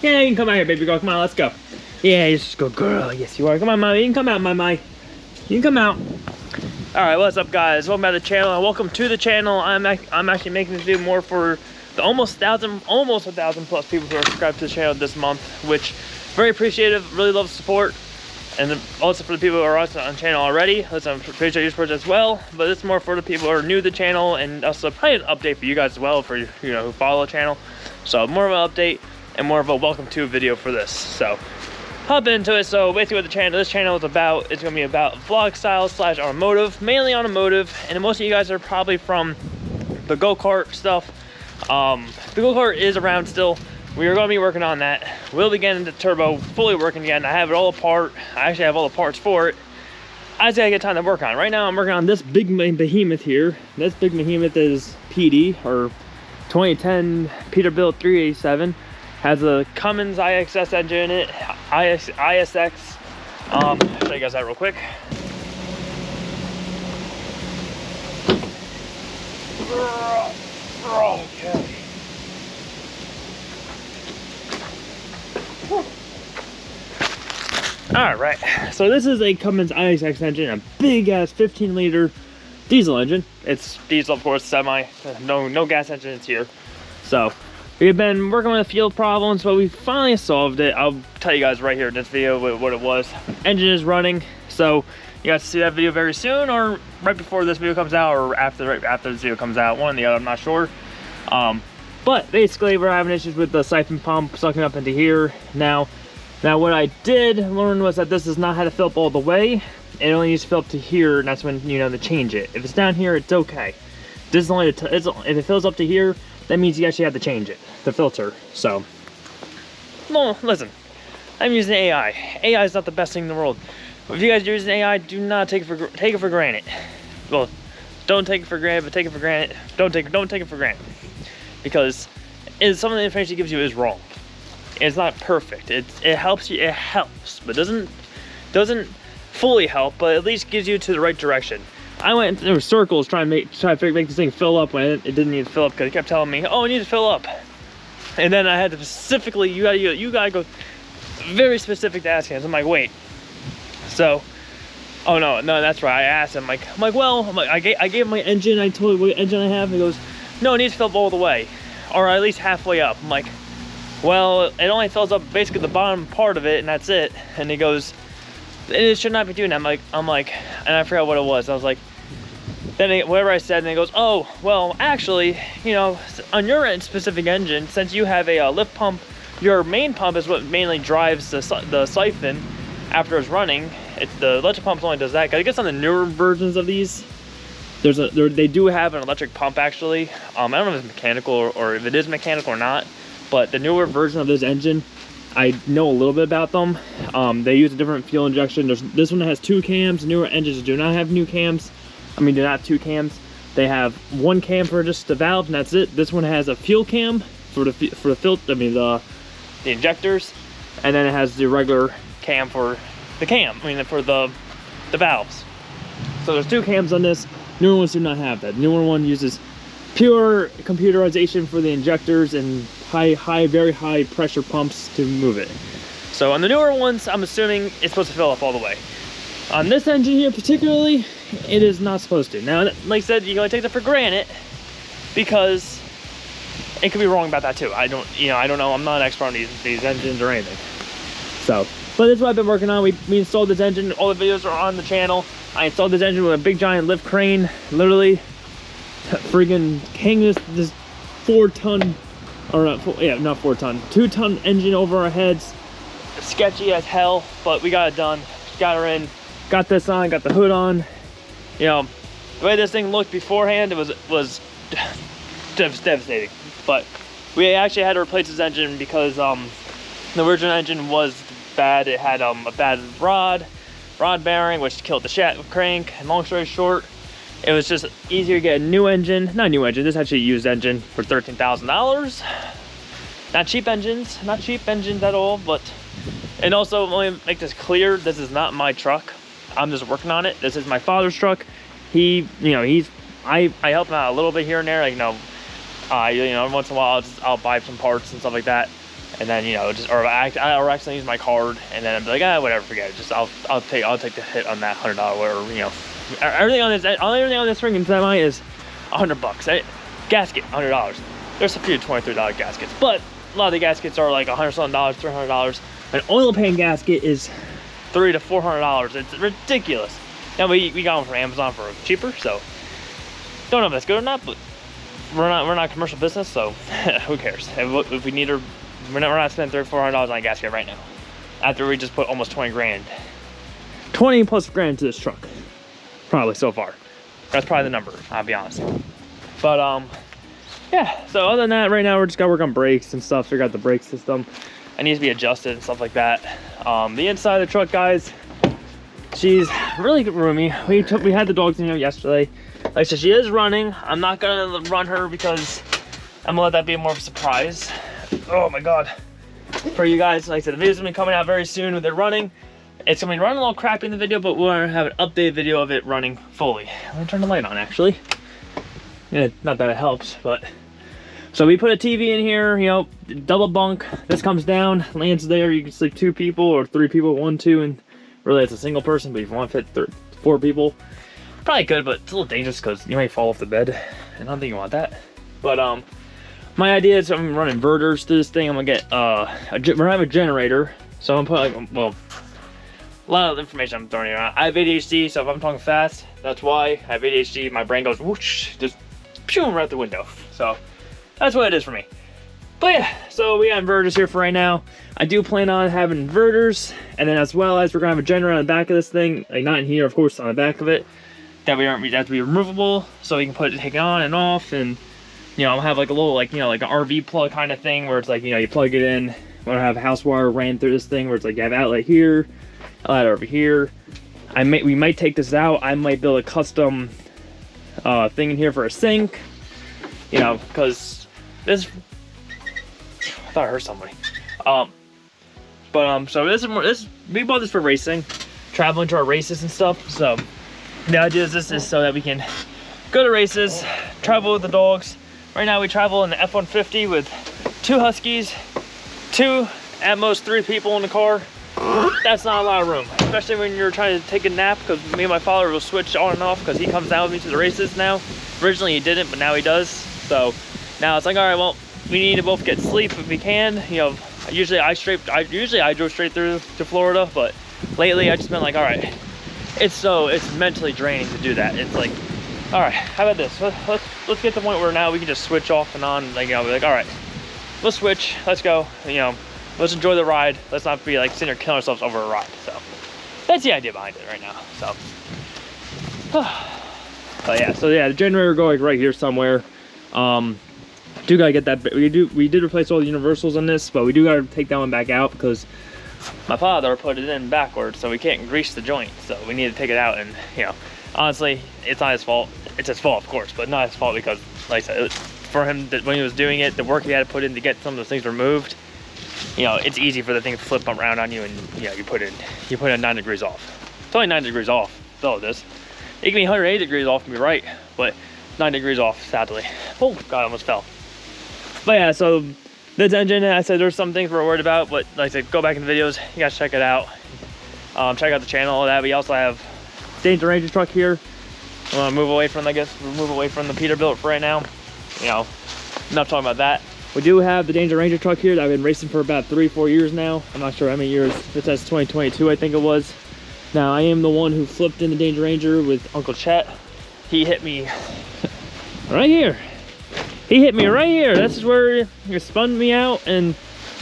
Yeah, you can come out here, baby girl. Come on, let's go. Yeah, you're just a good girl. Yes, you are. Come on, Mommy. You can come out, Mommy. You can come out. Alright, what's up, guys? Welcome back to the channel, and welcome to the channel. I'm actually making this video more for the almost 1,000 plus people who are subscribed to the channel this month, which very appreciative, really love the support. And then also for the people who are on the channel already, listen, I'm appreciate your support as well. But it's more for the people who are new to the channel, and also probably an update for you guys as well, for who follow the channel. So more of an update and more of a welcome to video for this. So hop into it. So basically what this channel is about, it's gonna be about vlog style / automotive, mainly automotive. And most of you guys are probably from the go-kart stuff. The go-kart is around still. We are going to be working on that. We'll be getting the turbo fully working again. I have it all apart. I actually have all the parts for it. I just gotta get time to work on it. Right now I'm working on this big behemoth here. This big behemoth is PD, or 2010 Peterbilt 387. Has a Cummins IXS engine in it. ISX. I'll show you guys that real quick. Okay. All right, so this is a Cummins ISX engine, a big ass 15-liter diesel engine. It's diesel, of course, semi. No gas engines here. So we've been working with a few problems, but we finally solved it. I'll tell you guys right here in this video what it was. Engine is running, so you guys see that video very soon, or right before this video comes out, or right after this video comes out. One or the other, I'm not sure. But basically, we're having issues with the siphon pump sucking up into here now. Now what I did learn was that this does not have to fill up all the way. It only needs to fill up to here, and that's when to change it. If it's down here, it's okay. This is only if it fills up to here, that means you actually have to change it, the filter. So, no, listen, I'm using AI. AI is not the best thing in the world. If you guys are using AI, do not take it for granted. Well, don't take it for granted, but take it for granted. Don't take it for granted, because some of the information it gives you is wrong. It's not perfect. It helps you. It helps, but doesn't fully help. But at least gives you to the right direction. I went through circles trying to make this thing fill up when it didn't need to fill up, because it kept telling me, "Oh, it needs to fill up," and then I had to specifically, you gotta go very specific to asking. I'm like, wait. So, oh no, that's right. I asked him. I'm like, well, I gave him my engine. I told him what engine I have. And he goes, no, it needs to fill up all the way, or at least halfway up. I'm like, well, it only fills up basically the bottom part of it, and that's it. And he goes, it should not be doing that. I'm like, and I forgot what it was. I was like, whatever I said, and he goes, oh, well, actually, on your specific engine, since you have a lift pump, your main pump is what mainly drives the siphon after it's running. The electric pump only does that. 'Cause I guess on the newer versions of these, they do have an electric pump actually. I don't know if it's mechanical or if it is mechanical or not. But the newer version of this engine, I know a little bit about them. They use a different fuel injection. This one has 2 cams. Newer engines do not have new cams. Do not have 2 cams. They have 1 cam for just the valve, and that's it. This one has a fuel cam for the filter. The injectors, and then it has the regular cam for the for the valves. So there's 2 cams on this. Newer ones do not have that. Newer one uses pure computerization for the injectors and very high pressure pumps to move it. So on the newer ones, I'm assuming it's supposed to fill up all the way. On this engine here particularly, it is not supposed to. Now, like I said, you gotta take that for granted, because it could be wrong about that too. I don't know. I'm not an expert on these engines or anything. So, but that's what I've been working on. We installed this engine. All the videos are on the channel. I installed this engine with a big giant lift crane, literally friggin' hang this 4-ton, or not 4-ton, 2-ton engine over our heads. Sketchy as hell, but we got it done. Got her in, got this on, got the hood on. The way this thing looked beforehand, it was devastating. But we actually had to replace this engine because the original engine was bad. It had a bad rod bearing, which killed the crank. And long story short, it was just easier to get a new engine. Not a new engine, this is actually a used engine for $13,000. Not cheap engines at all. But, and also, let me make this clear, this is not my truck. I'm just working on it. This is my father's truck. I help him out a little bit here and there, every once in a while I'll buy some parts and stuff like that. and then or accidentally use my card, and then I'd be like, whatever, forget it. Just I'll take the hit on that $100, whatever, everything on this ring and semi is $100. Gasket $100. There's a few $23 gaskets, but a lot of the gaskets are like $100 something, $300. An oil pan gasket is $300 to $400. It's ridiculous. Now we got them from Amazon for cheaper, so don't know if that's good or not, but we're not a commercial business, so who cares? If we need her, we're not spending $300 $400 on a gasket right now. After we just put almost 20 grand, 20 plus grand into this truck, probably so far. That's probably the number, I'll be honest. But yeah. So other than that, right now we're just gotta work on brakes and stuff. Figure out the brake system. It needs to be adjusted and stuff like that. The inside of the truck, guys, she's really roomy. We had the dogs in here yesterday. Like I said, she is running. I'm not gonna run her because I'm gonna let that be more of a surprise. Oh my god. For you guys, like I said, the video's gonna be coming out very soon with it running. It's gonna be running a little crappy in the video, but we're gonna have an updated video of it running fully. Let me turn the light on, actually. Yeah, not that it helps, but. So we put a TV in here, double bunk. This comes down, lands there. You can sleep 2 people or 3 people, 1, 2, and really it's a single person, but if you want to fit 4 people, probably good, but it's a little dangerous because you might fall off the bed, and I don't think you want that. But my idea is I'm running inverters to this thing. I'm gonna get we're gonna have a generator, so I'm gonna put a lot of information I'm throwing around. I have ADHD, so if I'm talking fast, that's why. I have ADHD. My brain goes whoosh, just pew right out the window. So that's what it is for me. But yeah, so we got inverters here for right now. I do plan on having inverters, and then as well as we're gonna have a generator on the back of this thing, like not in here, of course, on the back of it, that have to be removable, so we can take it on and off, and I'll have like a little like an RV plug kind of thing where it's like you plug it in. We'll have house wire ran through this thing where it's like you have outlet here, outlet over here. We might take this out. I might build a custom thing in here for a sink, because this, I thought I heard somebody. So this we bought this for racing, traveling to our races and stuff. So the idea is this is so that we can go to races, travel with the dogs. Right now we travel in the F-150 with 2 Huskies, 2 at most 3 people in the car. That's not a lot of room, especially when you're trying to take a nap, because me and my father will switch on and off because he comes down with me to the races now. Originally he didn't, but now he does. So now it's like, all right, well, we need to both get sleep if we can. Usually I drove straight through to Florida, but lately I just been like, all right, it's mentally draining to do that. It's like, all right, how about this? Let's get to the point where now we can just switch off and on. Like, be like, all right, let's switch, let's go. Let's enjoy the ride. Let's not be like sitting there killing ourselves over a ride. So that's the idea behind it right now. So, but yeah, the generator going right here somewhere. Do gotta get that. We did replace all the universals on this, but we do gotta take that one back out because my father put it in backwards, so we can't grease the joint. So we need to take it out, and honestly, it's not his fault. It's his fault, of course, but not his fault because, like I said, for him when he was doing it, the work he had to put in to get some of those things removed. It's easy for the thing to flip around on you, and you put it 9 degrees off. It's only 9 degrees off. That's all it is. It can be 180 degrees off and be right, but 9 degrees off, sadly. Oh god, I almost fell. But yeah, so this engine, I said there's some things we're worried about, but like I said, go back in the videos, you guys check it out. Check out the channel, all that. We also have Danger Ranger truck here. I want to move away from the Peterbilt for right now. Enough talking about that. We do have the Danger Ranger truck here that I've been racing for about 3-4 years now. I'm not sure how many years. It says 2022, I think it was. Now, I am the one who flipped in the Danger Ranger with Uncle Chet. He hit me right here. He hit me right here. This is where he spun me out, and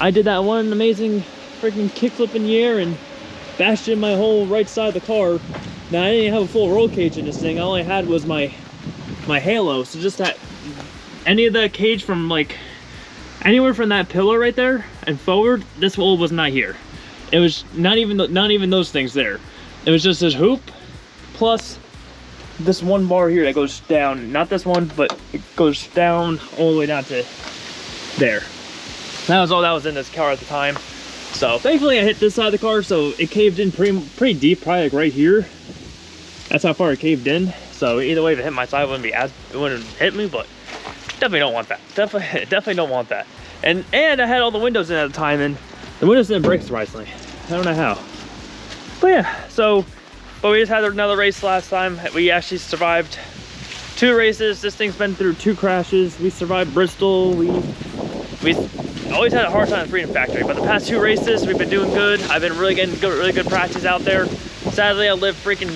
I did that one amazing freaking kickflip in the air and bashed in my whole right side of the car. Now, I didn't have a full roll cage in this thing. All I had was my halo. So just that, any of the cage from like anywhere from that pillar right there and forward, this hole was not here. It was not even those things there. It was just this hoop plus this one bar here that goes down. Not this one, but it goes down all the way down to there. That was all that was in this car at the time. So thankfully I hit this side of the car, so it caved in pretty deep, probably like right here. That's how far it caved in. So either way, if it hit my side, it wouldn't hit me, but definitely don't want that. Definitely don't want that. And I had all the windows in at the time, and the windows didn't break surprisingly. I don't know how. But yeah, so, but we just had another race last time. We actually survived 2 races. This thing's been through 2 crashes. We survived Bristol. We always had a hard time at Freedom Factory, but the past 2 races we've been doing good. I've been really getting really good practice out there. Sadly, I live freaking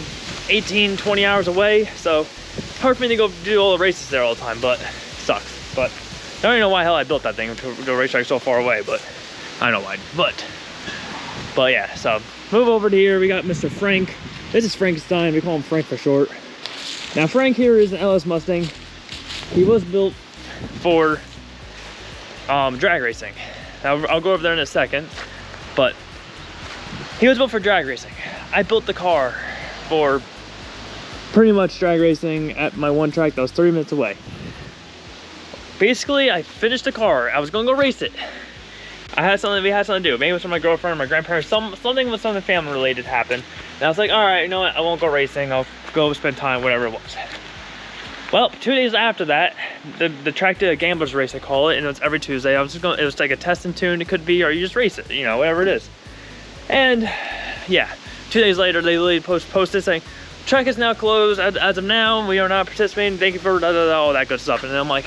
18, 20 hours away, so it's hard for me to go do all the races there all the time, but it sucks. But I don't even know why the hell I built that thing to go racetrack so far away, but I don't know why. But yeah, so move over to here. We got Mr. Frank. This is Frankenstein. We call him Frank for short. Now Frank here is an LS Mustang. He was built for drag racing. Now, I'll go over there in a second, but he was built for drag racing. I built the car for pretty much drag racing at my one track that was 30 minutes away. Basically, I finished the car. I was gonna go race it. We had something to do. Maybe it was from my girlfriend or my grandparents. Something family related happened. And I was like, all right, you know what? I won't go racing. I'll go spend time, whatever it was. Well, 2 days after that, the track did a gambler's race, I call it, and it was every Tuesday. It was like a test and tune, it could be, or you just race it, you know, whatever it is. And yeah, 2 days later, they literally posted saying, track is now closed as of now. We are not participating. Thank you for all that good stuff. And then I'm like,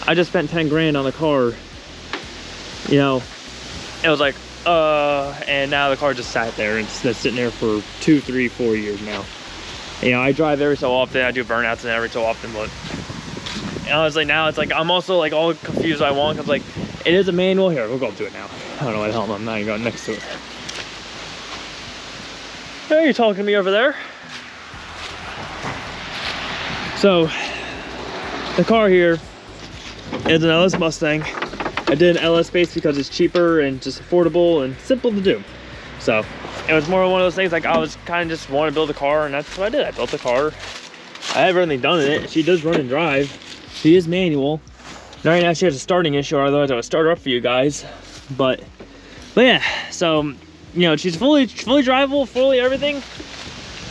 I just spent 10 grand on the car. You know, it was like, and now the car just sat there and it's been sitting there for 2, 3, 4 years now. You know, I drive every so often. I do burnouts and every so often, but honestly, now it's like I'm also like all confused. I want because like it is a manual. Here, we'll go up to it now. I don't know what the hell I'm not even going next to it. Hey, you're talking to me over there. So the car here is an LS Mustang. I did an LS base because it's cheaper and just affordable and simple to do. So it was more one of those things like I was kind of just want to build a car, and that's what I did. I built a car. I haven't really done it. She does run and drive. She is manual. Right now she has a starting issue, otherwise I would start her up for you guys. But yeah, so you know, she's fully drivable, fully everything.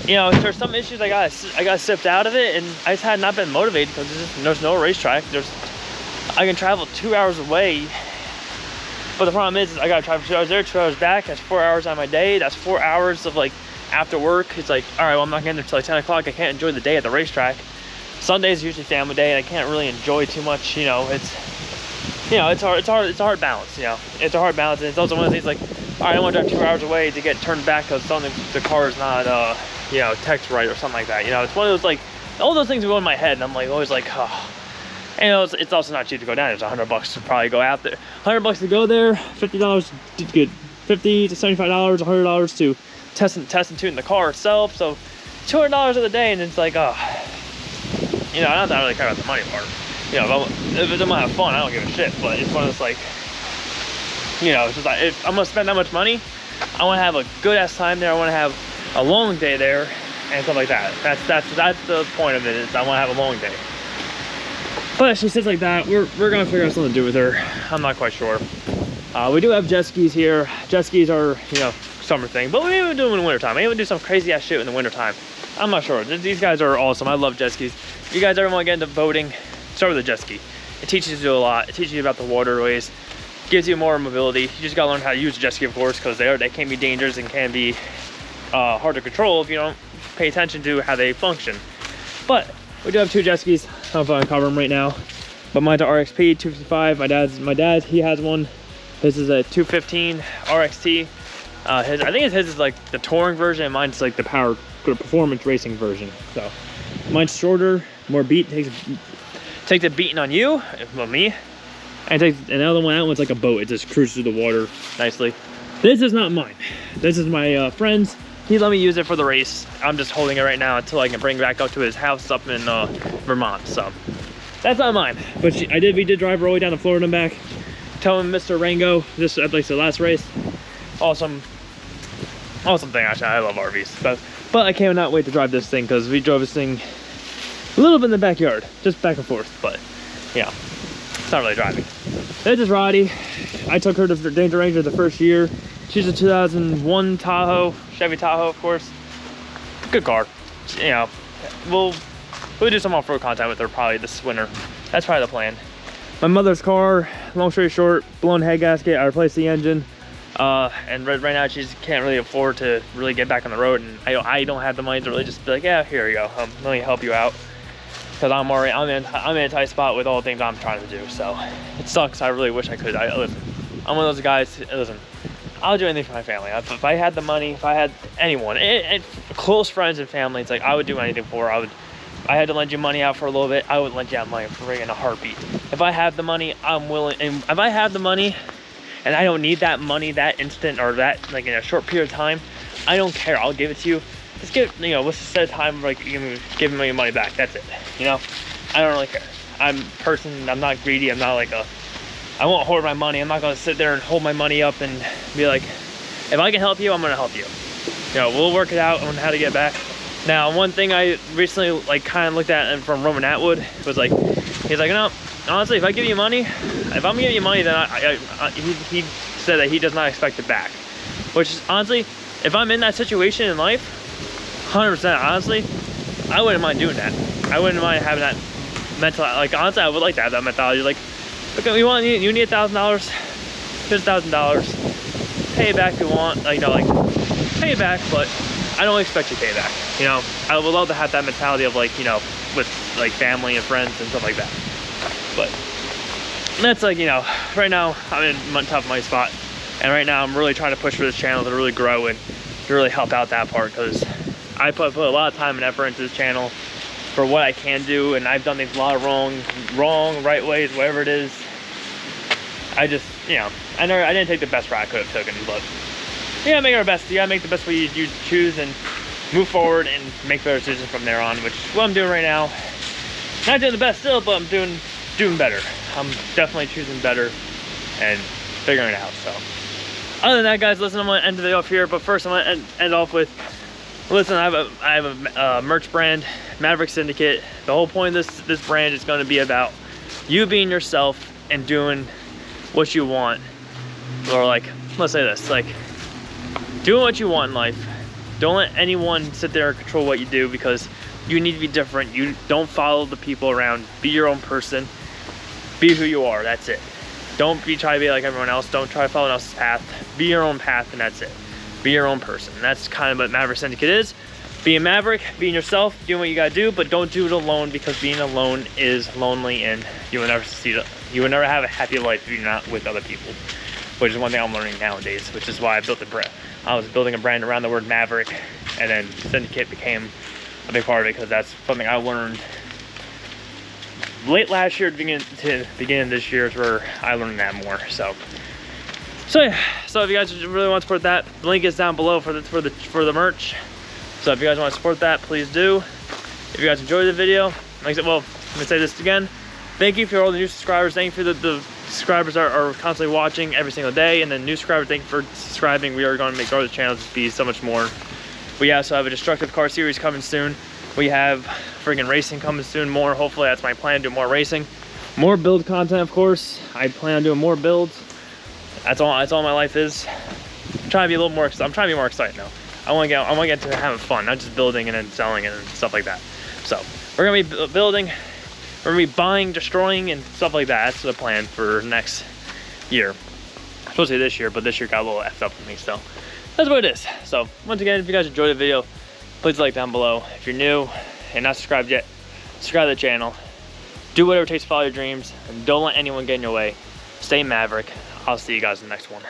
You know, there's some issues I got sipped out of it, and I just had not been motivated because there's no racetrack. I can travel 2 hours away. But the problem is I gotta travel 2 hours there, 2 hours back. That's 4 hours on my day. That's 4 hours of like after work. It's like, all right, well, I'm not getting there till like 10 o'clock. I can't enjoy the day at the racetrack. Sundays is usually family day, and I can't really enjoy too much. You know, it's a hard balance. You know, it's a hard balance, and it's also one of the things like, all right, I want to drive 2 hours away to get turned back because the car is not you know, text right or something like that. You know, it's one of those like all those things go in my head, and I'm like always like, oh. And it's also not cheap to go down. It's $100 to probably go out there. $100 to go there, $50 to get $50 to $75, $100 to test and tune the car itself. So $200 of the day, and it's like, oh, you know, not that I really care about the money part. You know, if I'm gonna have fun, I don't give a shit. But it's one of those like, you know, it's just like if I'm gonna spend that much money, I want to have a good ass time there. I want to have a long day there and stuff like that. That's the point of it. Is I want to have a long day. But she sits like that. We're gonna figure out something to do with her. I'm not quite sure. We do have jet skis here. Jet skis are, you know, summer thing, but we even do them in the wintertime. Maybe we do some crazy ass shit in the wintertime. I'm not sure. These guys are awesome. I love jet skis. If you guys ever want to get into boating, start with a jet ski. It teaches you a lot. It teaches you about the waterways, gives you more mobility. You just gotta learn how to use a jet ski, of course, because they can be dangerous and can be hard to control if you don't pay attention to how they function. But we do have 2 jet skis. I don't know if I can cover them right now, but mine's an RXP 255. My dad, he has one. This is a 215 RXT. I think his is like the touring version, and mine's like the performance racing version. So mine's shorter, more beat, takes a beating on you, well me, and takes another one. That one's like a boat. It just cruises through the water nicely. This is not mine. This is my friend's. He let me use it for the race. I'm just holding it right now until I can bring it back up to his house up in Vermont. So that's not mine. But we did drive her all the way down to Florida and back. Tell him Mr. Rango, just at like the last race. Awesome thing. Actually, I love RVs. But I cannot wait to drive this thing because we drove this thing a little bit in the backyard, just back and forth. But yeah, it's not really driving. This is Roddy. I took her to the Danger Ranger the first year. She's a 2001 Tahoe, Chevy Tahoe, of course. Good car. You know, we'll do some off-road content with her probably this winter. That's probably the plan. My mother's car, long story short, blown head gasket. I replaced the engine. And right now she just can't really afford to really get back on the road, and I don't have the money to really just be like, yeah, here you go, let me help you out, because I'm in a tight spot with all the things I'm trying to do. So it sucks. I really wish I could. Listen, I'm one of those guys. Listen, I'll do anything for my family. If I had the money, if I had anyone, and close friends and family, it's like I would do anything for. I had to lend you money out for a little bit, I would lend you out money for in a heartbeat. If I have the money, I'm willing. And if I have the money and I don't need that money that instant, or that like in a short period of time, I don't care. I'll give it to you. Just give, let's just set a time like give me your money back. That's it. I don't really care. I'm not greedy. I'm not like I won't hoard my money. I'm not gonna sit there and hold my money up and be like, if I can help you, I'm gonna help you. We'll work it out on how to get back. Now, one thing I recently like kind of looked at from Roman Atwood was like, he's like, no, honestly, if I'm giving you money, then he said that he does not expect it back. Which is, honestly, if I'm in that situation in life, 100%, honestly, I wouldn't mind doing that. I wouldn't mind having that mental, like, honestly, I would like to have that mentality. Like, okay, you need $1,000, here's $1,000, pay it back if you want, like, pay it back, but I don't expect you to pay it back. I would love to have that mentality of like, with like family and friends and stuff like that. But that's like, right now I'm in a tough money spot, and right now I'm really trying to push for this channel to really grow and to really help out that part, because I put a lot of time and effort into this channel for what I can do, and I've done things a lot of wrong, right ways, whatever it is. I just, I didn't take the best route I could have taken, but you gotta make our best. You gotta make the best way you choose and move forward and make better decisions from there on, which is what I'm doing right now. Not doing the best still, but I'm doing better. I'm definitely choosing better and figuring it out. So other than that, guys, listen, I'm gonna end the video off here, but first I'm gonna end off with, listen, I have a merch brand, Maverick Syndicate. The whole point of this brand is going to be about you being yourself and doing what you want, or like, let's say this, like, doing what you want in life. Don't let anyone sit there and control what you do, because you need to be different. You don't follow the people around. Be your own person. Be who you are. That's it. Don't try to be like everyone else. Don't try to follow else's path. Be your own path, and that's it. Be your own person. And that's kind of what Maverick Syndicate is. Being Maverick, being yourself, doing what you gotta do, but don't do it alone, because being alone is lonely, and you will never have a happy life if you're not with other people. Which is one thing I'm learning nowadays, which is why I built a brand. I was building a brand around the word Maverick, and then Syndicate became a big part of it, because that's something I learned late last year to beginning this year is where I learned that more. So yeah. So if you guys really want to support that, the link is down below for the merch. So if you guys want to support that, please do. If you guys enjoyed the video, like I said, well, let me say this again. Thank you for all the new subscribers. Thank you for the subscribers are constantly watching every single day, and then new subscribers, thank you for subscribing. We are going to grow the channel to be so much more. We also have a destructive car series coming soon. We have freaking racing coming soon, more. Hopefully that's my plan, do more racing, more build content, of course. I plan on doing more builds. That's all my life is. I'm trying to be a little more, I'm trying to be more excited now. I want to get to having fun, not just building and then selling it and stuff like that. So we're gonna be building, we're gonna be buying, destroying, and stuff like that. That's the plan for next year. Supposed to be this year, but this year got a little effed up with me, so that's what it is. So once again, if you guys enjoyed the video, please like down below. If you're new and not subscribed yet, subscribe to the channel. Do whatever it takes to follow your dreams, and don't let anyone get in your way. Stay Maverick. I'll see you guys in the next one.